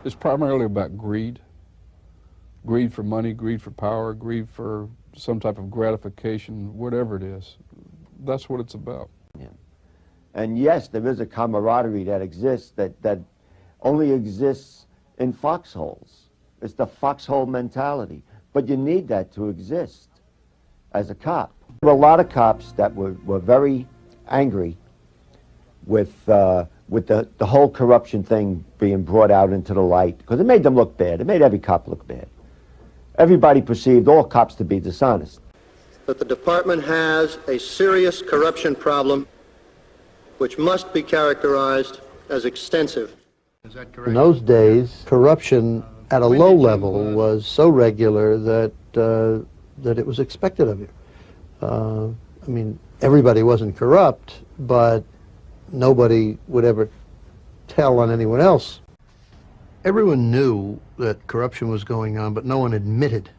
It's primarily about greed. Greed for money, greed for power, greed for some type of gratification, whatever it is. That's what it's about. Yeah. And yes, there is a camaraderie that exists that only exists in foxholes. It's the foxhole mentality. But you need that to exist as a cop. There were a lot of cops that were very angry with the whole corruption thing being brought out into the light, because it made them look bad. It made every cop look bad. Everybody perceived all cops to be dishonest. That the department has a serious corruption problem which must be characterized as extensive. Is that correct? In those days, corruption at a low level was so regular that it was expected of you. I mean, everybody wasn't corrupt, but nobody would ever tell on anyone else. Everyone knew that corruption was going on, but no one admitted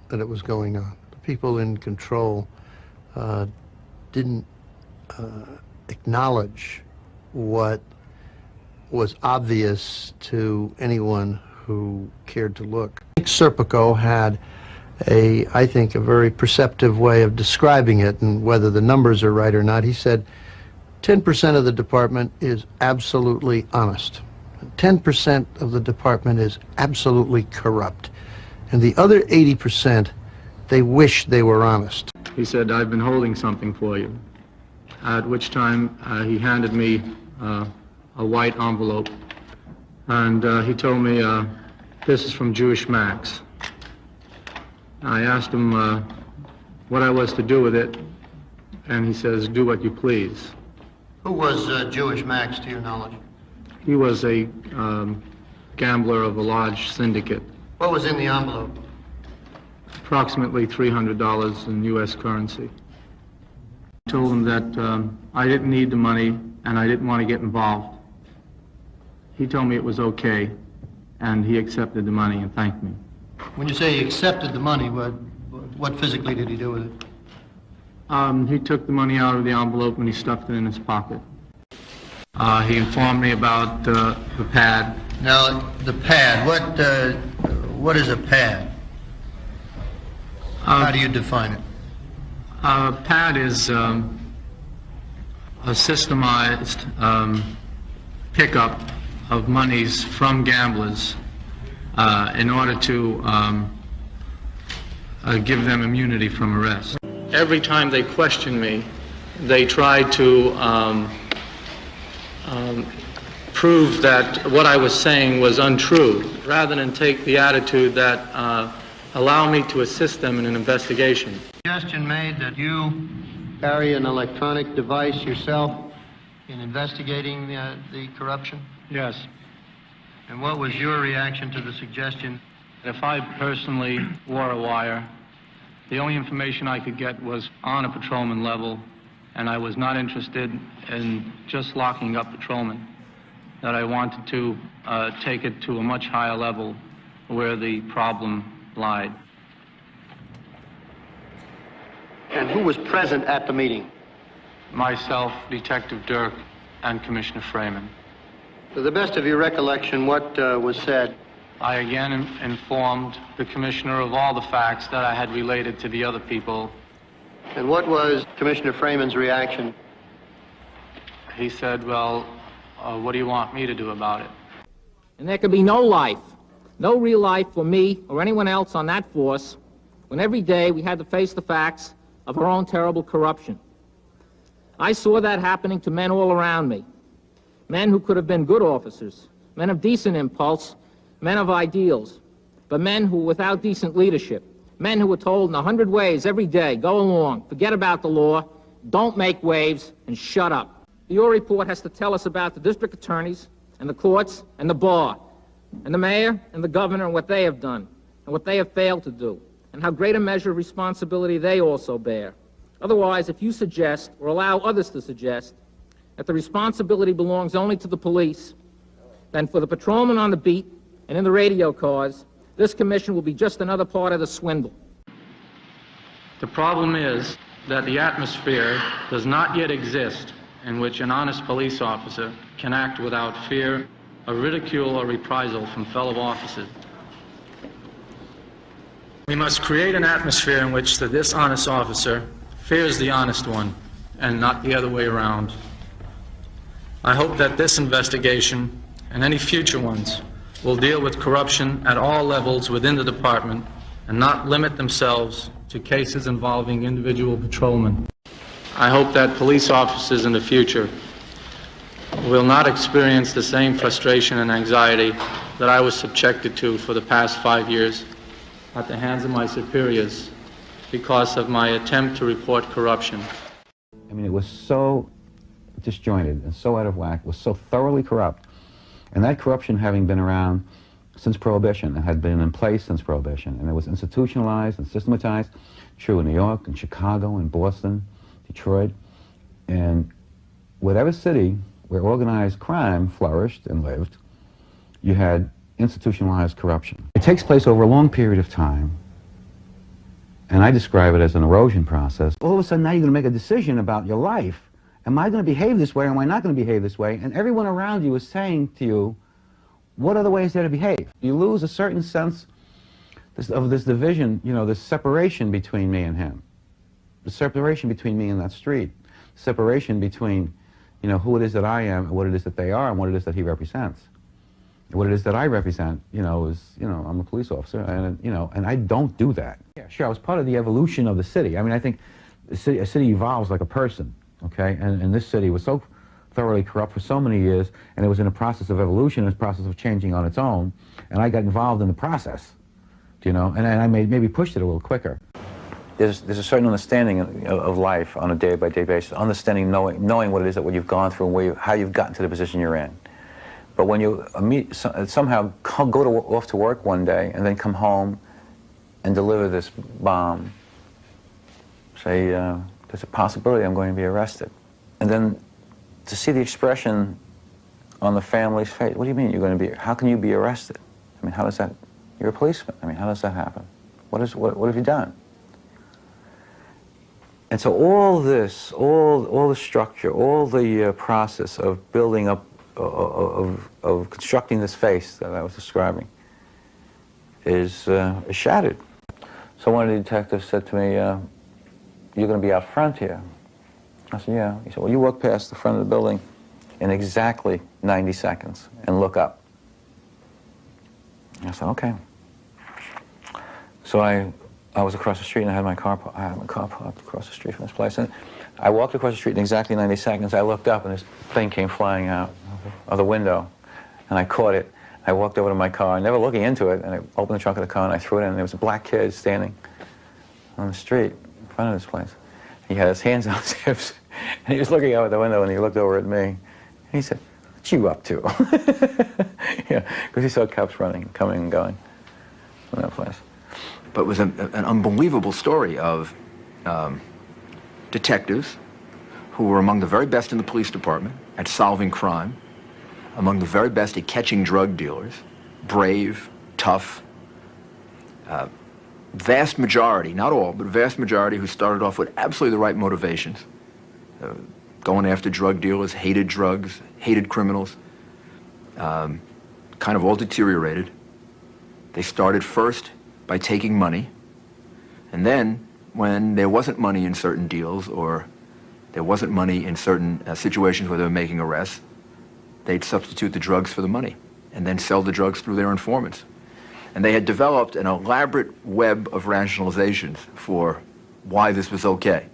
that it was going on. The people in control didn't acknowledge what was obvious to anyone who cared to look. Serpico had I think, a very perceptive way of describing it, and whether the numbers are right or not. He said 10% of the department is absolutely honest. 10% of the department is absolutely corrupt. And the other 80%, they wish they were honest. He said, "I've been holding something for you." At which time he handed me a white envelope, and he told me, "This is from Jewish Max." I asked him what I was to do with it, and he says, "Do what you please." Who was Jewish Max, to your knowledge? He was a gambler of a large syndicate. What was in the envelope? Approximately $300 in U.S. currency. I told him that I didn't need the money and I didn't want to get involved. He told me it was okay, and he accepted the money and thanked me. When you say he accepted the money, what physically did he do with it? He took the money out of the envelope and he stuffed it in his pocket. He informed me about the pad. Now, the pad, what is a pad? How do you define it? A pad is a systemized pickup of monies from gamblers in order to give them immunity from arrest. Every time they questioned me, they tried to prove that what I was saying was untrue, rather than take the attitude that allow me to assist them in an investigation. Suggestion made that you carry an electronic device yourself in investigating the corruption? Yes. And what was your reaction to the suggestion? If I personally wore a wire, the only information I could get was on a patrolman level, and I was not interested in just locking up patrolmen, that I wanted to take it to a much higher level where the problem lied. And who was present at the meeting? Myself, Detective Durk, and Commissioner Freeman. To the best of your recollection, what was said? I again informed the Commissioner of all the facts that I had related to the other people. And what was Commissioner Freeman's reaction? He said, "Well, what do you want me to do about it?" And there could be no life, no real life for me or anyone else on that force when every day we had to face the facts of our own terrible corruption. I saw that happening to men all around me. Men who could have been good officers, men of decent impulse, men of ideals, but men who were without decent leadership, men who were told in 100 ways every day, "Go along, forget about the law, don't make waves, and shut up." Your report has to tell us about the district attorneys and the courts and the bar and the mayor and the governor and what they have done and what they have failed to do and how great a measure of responsibility they also bear. Otherwise, if you suggest or allow others to suggest that the responsibility belongs only to the police, then for the patrolmen on the beat and in the radio cars, this commission will be just another part of the swindle. The problem is that the atmosphere does not yet exist in which an honest police officer can act without fear of ridicule or reprisal from fellow officers. We must create an atmosphere in which the dishonest officer fears the honest one, and not the other way around. I hope that this investigation, and any future ones, will deal with corruption at all levels within the department and not limit themselves to cases involving individual patrolmen. I hope that police officers in the future will not experience the same frustration and anxiety that I was subjected to for the past 5 years at the hands of my superiors because of my attempt to report corruption. I mean, it was so disjointed and so out of whack, was so thoroughly corrupt. And that corruption having been around since Prohibition and had been in place since Prohibition, and it was institutionalized and systematized, true in New York and Chicago and Boston, Detroit, and whatever city where organized crime flourished and lived, you had institutionalized corruption. It takes place over a long period of time, and I describe it as an erosion process. All of a sudden now you're going to make a decision about your life. Am I going to behave this way or am I not going to behave this way? And everyone around you is saying to you, what other way is there to behave? You lose a certain sense of this division, you know, this separation between me and him. The separation between me and that street. Separation between, you know, who it is that I am and what it is that they are and what it is that he represents. And what it is that I represent, you know, is, you know, I'm a police officer and, you know, and I don't do that. Yeah, sure, I was part of the evolution of the city. I mean, I think a city evolves like a person, okay? And this city was so thoroughly corrupt for so many years, and it was in a process of evolution, a process of changing on its own, and I got involved in the process, you know, and I maybe pushed it a little quicker. There's a certain understanding of life on a day-by-day basis, understanding, knowing what it is that what you've gone through and where how you've gotten to the position you're in. But when you somehow go off to work one day and then come home and deliver this bomb, say, there's a possibility I'm going to be arrested. And then to see the expression on the family's face, what do you mean you're going to be, how can you be arrested? I mean, how does that, you're a policeman. I mean, how does that happen? What have you done? And so all this, all the structure, all the process of building up, of constructing this face that I was describing is shattered. So one of the detectives said to me, you're going to be out front here. I said, yeah. He said, well, you walk past the front of the building in exactly 90 seconds and look up. I said, okay. So I was across the street and I had my car parked across the street from this place. And I walked across the street in exactly 90 seconds. I looked up and this thing came flying out of the window. And I caught it. I walked over to my car, never looking into it, and I opened the trunk of the car and I threw it in. And there was a black kid standing on the street in front of this place. He had his hands on his hips, and he was looking out the window, and he looked over at me. And he said, what you up to? Yeah, because he saw cops running, coming and going from that place. But it was an unbelievable story of detectives who were among the very best in the police department at solving crime, among the very best at catching drug dealers, brave, tough, vast majority, not all, but vast majority who started off with absolutely the right motivations, going after drug dealers, hated drugs, hated criminals, kind of all deteriorated. They started first by taking money, and then when there wasn't money in certain deals or there wasn't money in certain situations where they were making arrests, they'd substitute the drugs for the money and then sell the drugs through their informants. And they had developed an elaborate web of rationalizations for why this was okay.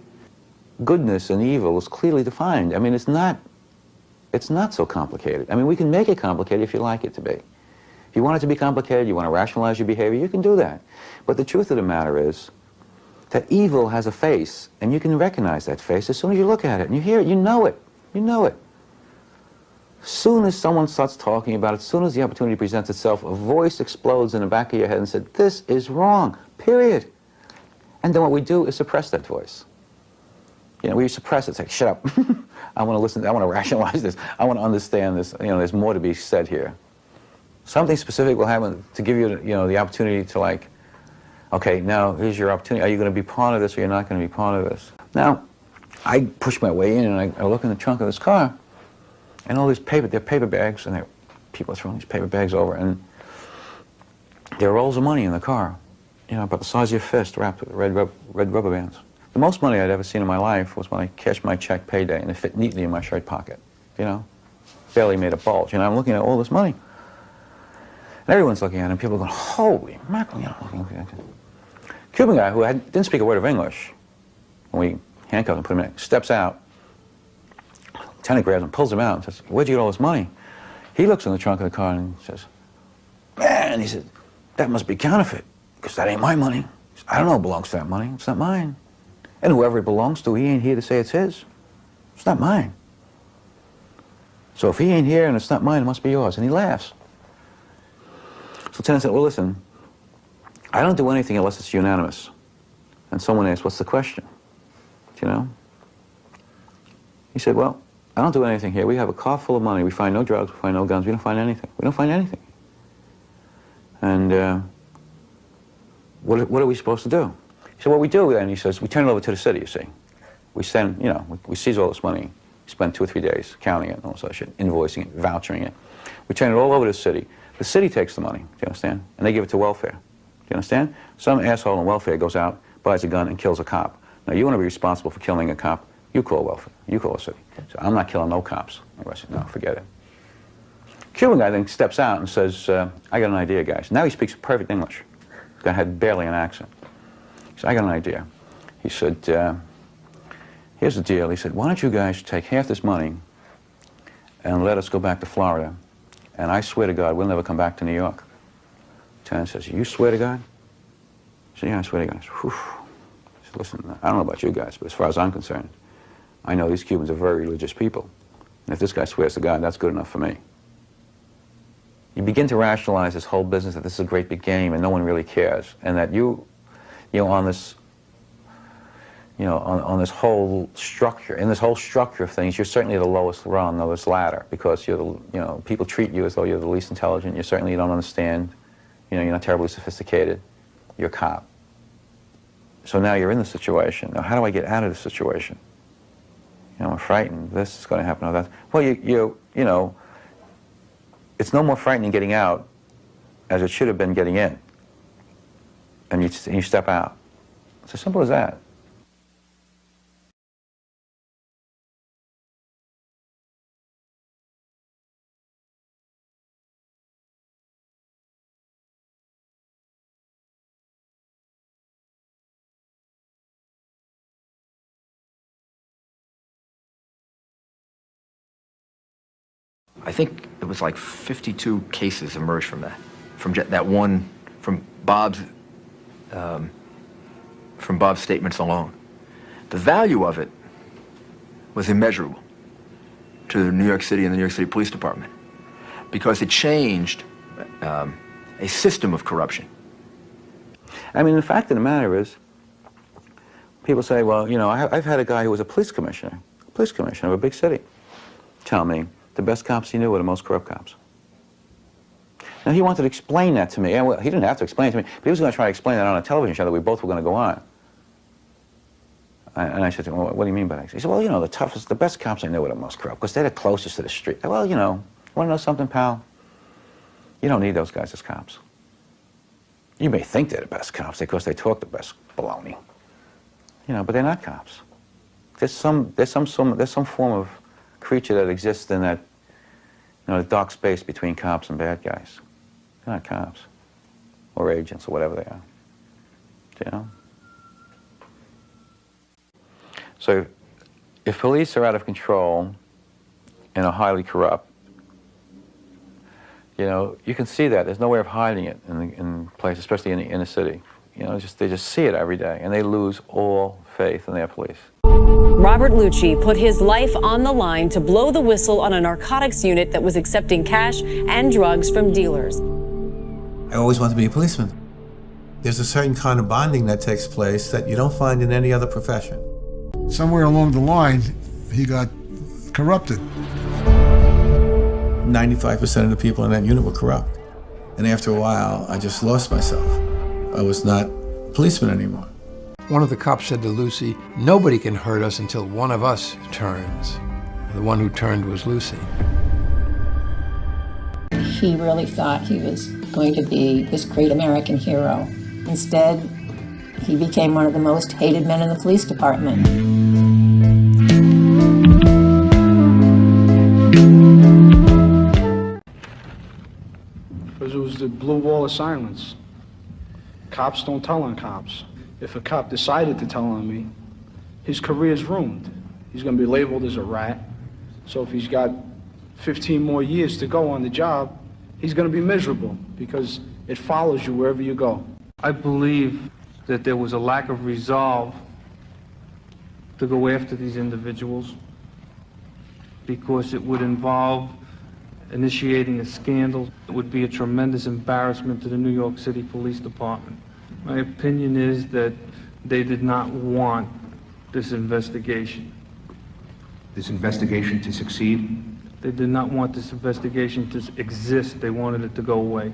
Goodness and evil is clearly defined. I mean, it's not so complicated. I mean, we can make it complicated if you like it to be. If you want it to be complicated, you want to rationalize your behavior, you can do that. But the truth of the matter is that evil has a face, and you can recognize that face as soon as you look at it, and you hear it, you know it, you know it. As soon as someone starts talking about it, as soon as the opportunity presents itself, a voice explodes in the back of your head and says, this is wrong, period. And then what we do is suppress that voice. You know, we suppress it, it's like, shut up. I want to listen, I want to rationalize this, I want to understand this, you know, there's more to be said here. Something specific will happen to give you, you know, the opportunity to like, okay, now here's your opportunity. Are you going to be part of this or you're not going to be part of this? Now, I push my way in and I look in the trunk of this car and all these paper, they're paper bags and they're people are throwing these paper bags over, and there are rolls of money in the car, you know, about the size of your fist, wrapped with red rubber bands. The most money I'd ever seen in my life was when I cashed my check payday, and it fit neatly in my shirt pocket, you know, barely made a bulge. And I'm looking at all this money, and everyone's looking at it, and people are going, holy mackerel, you know. Cuban guy who didn't speak a word of English, when we handcuffed him, put him in, steps out, lieutenant grabs him, pulls him out, and says, where'd you get all this money? He looks in the trunk of the car and says, man, he said, that must be counterfeit, because that ain't my money. He said, I don't know who belongs to that money. It's not mine. And whoever it belongs to, he ain't here to say it's his. It's not mine. So if he ain't here and it's not mine, it must be yours. And he laughs. So the lieutenant said, well, listen, I don't do anything unless it's unanimous. And someone asked, what's the question? You know? He said, well, I don't do anything here. We have a car full of money. We find no drugs. We find no guns. We don't find anything. We don't find anything. And what are we supposed to do? He said, what we do then, he says, we turn it over to the city, you see. We send, you know, we seize all this money. We spend 2 or 3 days counting it and all that shit, invoicing it, vouchering it. We turn it all over to the city. The city takes the money, do you understand? And they give it to welfare. Do you understand? Some asshole in welfare goes out, buys a gun, and kills a cop. Now, you want to be responsible for killing a cop, you call welfare. You call the city. So I'm not killing no cops. I said, no, forget it. Cuban guy then steps out and says, I got an idea, guys. Now he speaks perfect English. The guy had barely an accent. He said, I got an idea. He said, here's the deal. He said, why don't you guys take half this money and let us go back to Florida, and I swear to God, we'll never come back to New York. Lieutenant says, you swear to God? I said, yeah, I swear to God. He said, listen, I don't know about you guys, but as far as I'm concerned, I know these Cubans are very religious people. And if this guy swears to God, that's good enough for me. You begin to rationalize this whole business that this is a great big game and no one really cares, and that you know, on this, you know, on this whole structure, in this whole structure of things, you're certainly the lowest rung of this ladder, because you're the, you know, people treat you as though you're the least intelligent. You certainly don't understand, you know, you're not terribly sophisticated. You're a cop. So now you're in the situation. Now, how do I get out of the situation? You know, I'm frightened. This is going to happen or that. Well, you know, it's no more frightening getting out as it should have been getting in. And you step out. It's as simple as that. I think it was like 52 cases emerged from that, from that one, from Bob's statements alone. The value of it was immeasurable to New York City and the New York City Police Department, because it changed a system of corruption. I mean, the fact of the matter is, people say, well, you know, I've had a guy who was a police commissioner of a big city, tell me the best cops he knew were the most corrupt cops. Now, he wanted to explain that to me. And, well, he didn't have to explain it to me, but he was going to try to explain that on a television show that we both were going to go on. And I said to him, well, what do you mean by that? He said, well, you know, the best cops I knew were the most corrupt, because they're the closest to the street. Well, you know, want to know something, pal? You don't need those guys as cops. You may think they're the best cops because they talk the best baloney. You know, but they're not cops. There's some form of creature that exists in that, you know, the dark space between cops and bad guys. They're not cops, or agents, or whatever they are. You know? So, if police are out of control and are highly corrupt, you know, you can see that. There's no way of hiding it in place, especially in the inner city. You know, they just see it every day, and they lose all faith in their police. Robert Leuci put his life on the line to blow the whistle on a narcotics unit that was accepting cash and drugs from dealers. I always wanted to be a policeman. There's a certain kind of bonding that takes place that you don't find in any other profession. Somewhere along the line, he got corrupted. 95% of the people in that unit were corrupt. And after a while, I just lost myself. I was not a policeman anymore. One of the cops said to Lucy, nobody can hurt us until one of us turns. The one who turned was Lucy. he really thought he was going to be this great American hero. Instead, he became one of the most hated men in the police department. Because it was the blue wall of silence. Cops don't tell on cops. If a cop decided to tell on me, his career's ruined. He's going to be labeled as a rat. So if he's got 15 more years to go on the job, he's going to be miserable because it follows you wherever you go. I believe that there was a lack of resolve to go after these individuals because it would involve initiating a scandal. It would be a tremendous embarrassment to the New York City Police Department. My opinion is that they did not want this investigation. This investigation to succeed? They did not want this investigation to exist. They wanted it to go away.